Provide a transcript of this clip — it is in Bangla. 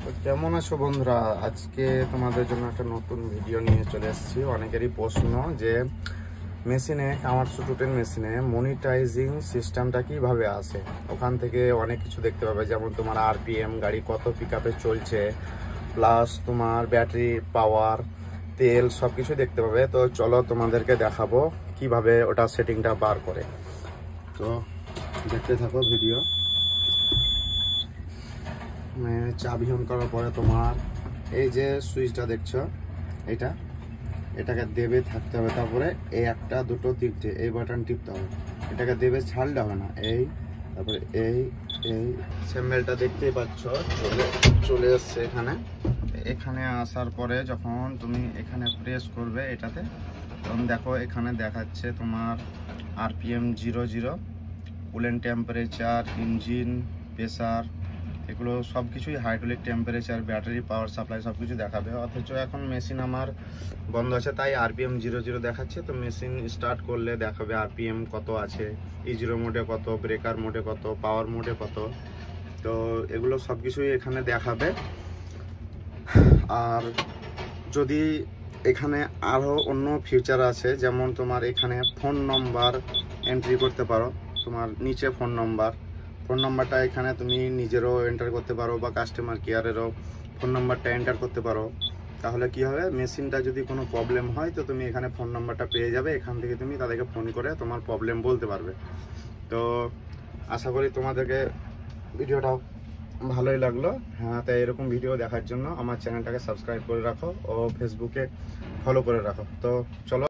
তো কেমন আছো বন্ধুরা? আজকে তোমাদের জন্য একটা নতুন ভিডিও নিয়ে চলে এসেছি। অনেকেরই প্রশ্ন যে মেশিনে, কামার টুটের মেশিনে মনিটাইজিং সিস্টেমটা কিভাবে আসে। ওখান থেকে অনেক কিছু দেখতে পাবে, যেমন তোমার আরপিএম, গাড়ি কত পিকআপে চলছে, প্লাস তোমার ব্যাটারি পাওয়ার, তেল, সব কিছু দেখতে পাবে। তো চলো তোমাদেরকে দেখাবো কিভাবে ওটা সেটিংটা বার করে। তো দেখতে থাকো ভিডিও। চাবি অন করার পরে তোমার এই যে সুইচটা দেখছো, এটাকে দেবে থাকতে হবে। তারপরে এই একটা দুটো তিনটে এই বাটন টিপতে হবে। এটাকে দেবে ছাড়লে হবে না। তারপরে এই স্যাম্বেলটা দেখতেই পাচ্ছ চলে এসছে এখানে আসার পরে যখন তুমি এখানে প্রেস করবে এটাতে, তখন দেখো এখানে দেখাচ্ছে তোমার RPM 00, coolant temperature, engine pressure, এগুলো সব কিছুই, hydraulic temperature, battery power supply সব কিছু দেখাবে। অথচ এখন মেশিন আমার বন্ধ আছে, তাই আরপিএম 00 দেখাচ্ছে। তো মেশিন স্টার্ট করলে দেখাবে আরপিএম কত আছে, ইজিরো মোডে কত, ব্রেকার মোডে কত, পাওয়ার মোডে কত। তো এগুলো সব কিছুই এখানে দেখাবে। আর যদি এখানে আরও অন্য ফিচার আছে, যেমন তোমার এখানে ফোন নম্বর এন্ট্রি করতে পারো। তোমার নিচে ফোন নাম্বারটা এখানে তুমি নিজেরও এন্টার করতে পারো, বা কাস্টমার কেয়ারেরও ফোন নাম্বারটা এন্টার করতে পারো। তাহলে কি হবে, মেশিনটা যদি কোনো প্রবলেম হয় তো তুমি এখানে ফোন নাম্বারটা পেয়ে যাবে। এখান থেকে তুমি তাদেরকে ফোন করে তোমার প্রবলেম বলতে পারবে। তো আশা করি তোমাদেরকে ভিডিওটাও ভালোই লাগলো। হ্যাঁ, তাই এরকম ভিডিও দেখার জন্য আমার চ্যানেলটাকে সাবস্ক্রাইব করে রাখো ও ফেসবুকে ফলো করে রাখো। তো চলো।